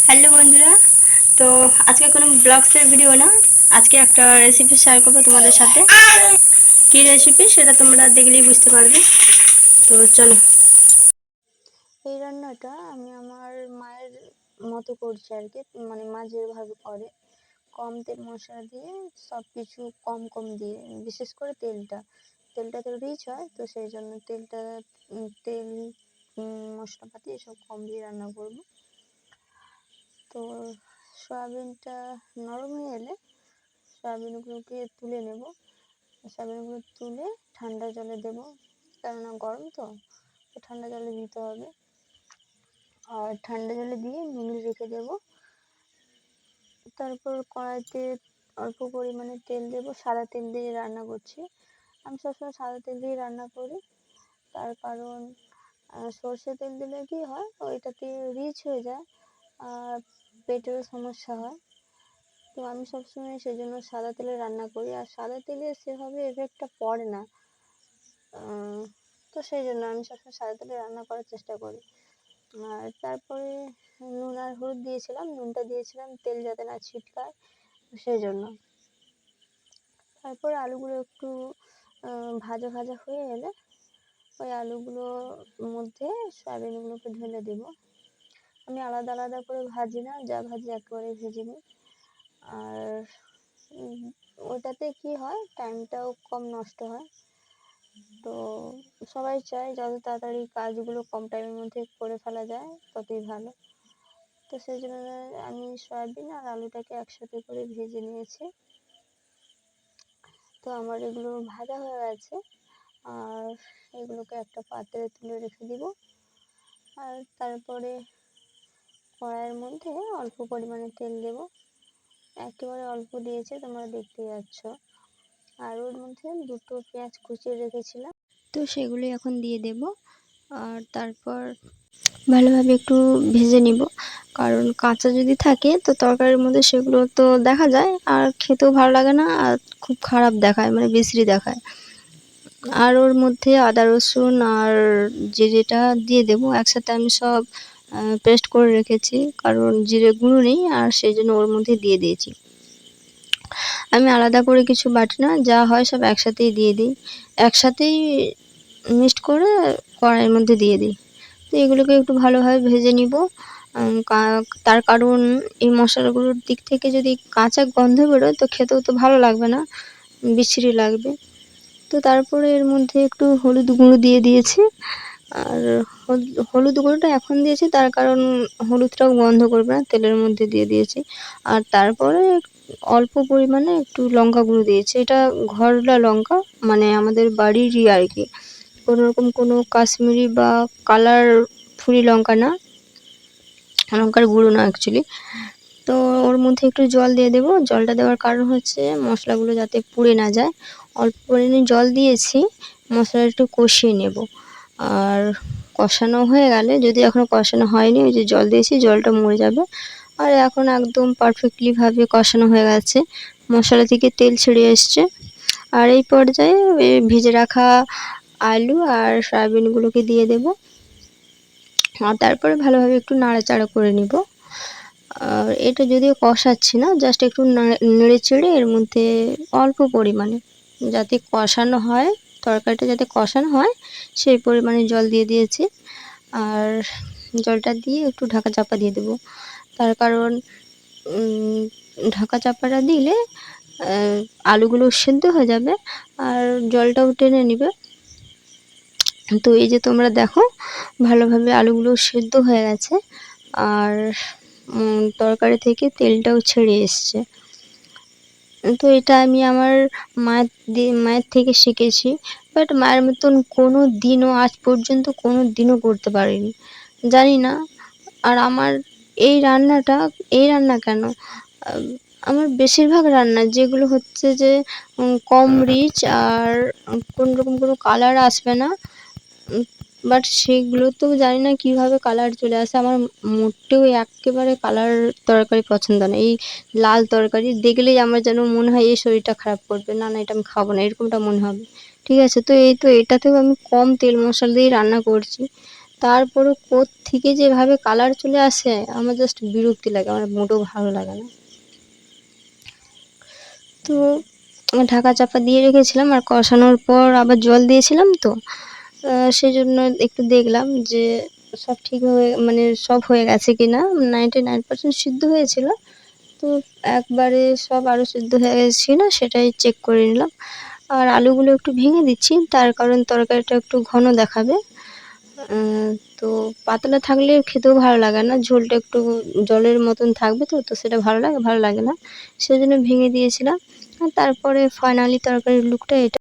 Hello বন্ধুরা। তো আজকে কোনো ব্লগসের ভিডিও না, আজকে একটা রেসিপি শেয়ার করবো তোমাদের সাথে। কী রেসিপি সেটা তোমরা দেখলেই বুঝতে পারবে। তো চলো। এই রান্নাটা আমি আমার মায়ের মতো করছি আর কি, মানে মা যেভাবে করে, কম তেল মশলা দিয়ে সব কিছু কম কম দিয়ে, বিশেষ করে তেলটা তো রিচ হয়, তো সেই জন্য তেল মশলাপাতি এসব কম দিয়ে রান্না করবো। তো সয়াবিনটা নরম হয়ে এলে সয়াবিনগুলোকে তুলে নেব। সয়াবিনগুলো তুলে ঠান্ডা জলে দেবো, কেননা গরম তো ঠান্ডা জলে দিতে হবে। আর ঠান্ডা জলে দিয়ে মিনিট রেখে দেবো। তারপর কড়াইতে অল্প পরিমাণে তেল দেবো, সাদা তেল দিয়ে রান্না করছি। আমি সবসময় সাদা তেল দিয়ে রান্না করি, তার কারণ সর্ষে তেল দিলে কি হয়, ওইটাতে রিচ হয়ে যায় আর পেটেরও সমস্যা হয়। তো আমি সবসময় সেই জন্য সাদা তেলে রান্না করি, আর সাদা তেলে সেভাবে এফেক্টটা পড়ে না। তো সেই জন্য আমি সবসময় সাদা তেলে রান্না করার চেষ্টা করি। আর তারপরে নুন আর হলুদ দিয়েছিলাম, নুনটা দিয়েছিলাম তেল যাতে না ছিটকায়, সেই জন্য। তারপরে আলুগুলো একটু ভাজা ভাজা হয়ে এলে ওই আলুগুলোর মধ্যে সয়াবিনগুলোকে ঢেলে দেবো। আমি আলাদা আলাদা করে ভাজি না, যা ভাজি একেবারে ভেজে নিই। আর ওটাতে কি হয়, টাইমটাও কম নষ্ট হয়। তো সবাই চায় যত তাড়াতাড়ি কাজগুলো কম টাইমের মধ্যে করে ফেলা যায় ততই ভালো। তো সেই জন্য আমি সয়াবিন আর আলুটাকে একসাথে করে ভেজে নিয়েছি। তো আমার এগুলো ভাজা হয়ে গেছে, আর এগুলোকে একটা পাত্রে তুলে রেখে দিব। আর তারপরে কড়াইয়ের মধ্যে অল্প পরিমাণে তেল দেব, একেবারে অল্প দিয়েছে, তোমরা দেখতেই পাচ্ছ। আর ওর মধ্যে দুটো পেঁয়াজ কুচিয়ে রেখেছিলাম, তো সেগুলি এখন দিয়ে দেব। আর তারপর ভালোভাবে একটু ভেজে নিব, কারণ কাঁচা যদি থাকে তো তরকারির মধ্যে সেগুলো তো দেখা যায় আর খেতেও ভালো লাগে না, আর খুব খারাপ দেখায়, মানে বিশ্রী দেখায়। আর ওর মধ্যে আদা রসুন আর জিরেটা দিয়ে দেবো একসাথে, আমি সব পেস্ট করে রেখেছি, কারণ জিরে গুঁড়ো নেই, আর সেই জন্য ওর মধ্যে দিয়ে দিয়েছি। আমি আলাদা করে কিছু বাটি না, যা হয় সব একসাথেই দিয়ে দিই, একসাথেই মিক্সড করে কড়াইয়ের মধ্যে দিয়ে দিই। তো এগুলোকে একটু ভালোভাবে ভেজে নিব, তার কারণ এই মশলাগুলোর দিক থেকে যদি কাঁচা গন্ধ বেরোয় তো খেতেও তো ভালো লাগবে না, বিশ্রী লাগবে। তো তারপরে এর মধ্যে একটু হলুদ গুঁড়ো দিয়ে দিয়েছি, আর হলুদ গুঁড়োটা এখন দিয়েছি তার কারণ হলুদটাও গন্ধ করবে না, তেলের মধ্যে দিয়ে দিয়েছি। আর তারপরে অল্প পরিমাণে একটু লঙ্কা গুঁড়ো দিয়েছি, এটা ঘরোয়া লঙ্কা, মানে আমাদের বাড়িরই আর কি, কোনোরকম কোনো কাশ্মীরি বা কালারফুল লঙ্কা না, লঙ্কার গুঁড়ো না অ্যাকচুয়ালি। তো ওর মধ্যে একটু জল দিয়ে দেবো, জলটা দেওয়ার কারণ হচ্ছে মশলাগুলো যাতে পুড়ে না যায়। অল্প পরিমাণে জল দিয়েছি, মশলাটা একটু কষিয়ে নেব। আর কষানো হয়ে গেলে, যদি এখনও কষানো হয়নি, ওই যে জল দিয়েছি জলটা মরে যাবে। আর এখন একদম পারফেক্টলিভাবে কষানো হয়ে গেছে, মশলা থেকে তেল ছেড়ে এসছে। আর এই পর্যায়ে ভেজে রাখা আলু আর সয়াবিনগুলোকে দিয়ে দেব, আর তারপরে ভালোভাবে একটু নাড়াচাড়া করে নিব। আর এটা যদিও কষাচ্ছি না, জাস্ট একটু নেড়ে চেড়ে এর মধ্যে অল্প পরিমাণে, যাতে কষানো হয়, তরকারিটা যাতে কষানো হয় সেই পরিমাণে জল দিয়ে দিয়েছি। আর জলটা দিয়ে একটু ঢাকা চাপা দিয়ে দেবো, তার কারণ ঢাকা চাপাটা দিলে আলুগুলো সেদ্ধ হয়ে যাবে আর জলটাও টেনে নেবে। তো এই যে তোমরা দেখো, ভালোভাবে আলুগুলো সেদ্ধ হয়ে গেছে, আর তরকারি থেকে তেলটাও ছেড়ে এসছে। তো এটা আমি আমার মায়ের থেকে শিখেছি, বাট মায়ের মতন কোনো দিনও আজ পর্যন্ত কোনো দিনও করতে পারিনি, জানি না। আর আমার এই রান্না কেন, আমার বেশিরভাগ রান্না যেগুলো হচ্ছে যে কম রিচ আর কোনোরকম কোনো কালার আসবে না, বাট সেগুলো তো জানি না কীভাবে কালার চলে আসে। আমার মোটেও একেবারে কালার তরকারি পছন্দ না, এই লাল তরকারি দেখলেই আমার যেন মনে হয় এই শরীরটা খারাপ করবে, না না এটা আমি খাবো না, এরকমটা মনে হবে। ঠিক আছে, তো এটাতেও আমি কম তেল মশলা দিয়ে রান্না করছি, তারপরে কোত্থেকে যে এভাবে কালার চলে আসে আমার জাস্ট বিরক্তি লাগে, আমার মোটেও ভালো লাগে না। তো ঢাকা চাপা দিয়ে রেখেছিলাম, আর কষানোর পর আবার জল দিয়েছিলাম তো, সেই জন্য একটু দেখলাম যে সব ঠিক হয়ে মানে সব হয়ে গেছে কি না। 99% সিদ্ধ হয়েছিল। তো একবারে সব আলু সিদ্ধ হয়ে গেছে কি না সেটাই চেক করে নিলাম। আর আলুগুলো একটু ভেঙে দিচ্ছি, তার কারণ তরকারিটা একটু ঘন দেখাবে। তো পাতলা থাকলে খেতেও ভালো লাগে না, ঝোলটা একটু জলের মতন থাকবে, তো সেটা ভালো লাগে না, সেজন্য ভেঙে দিয়েছিলাম। আর তারপরে ফাইনালি তরকারির লুকটা এটা।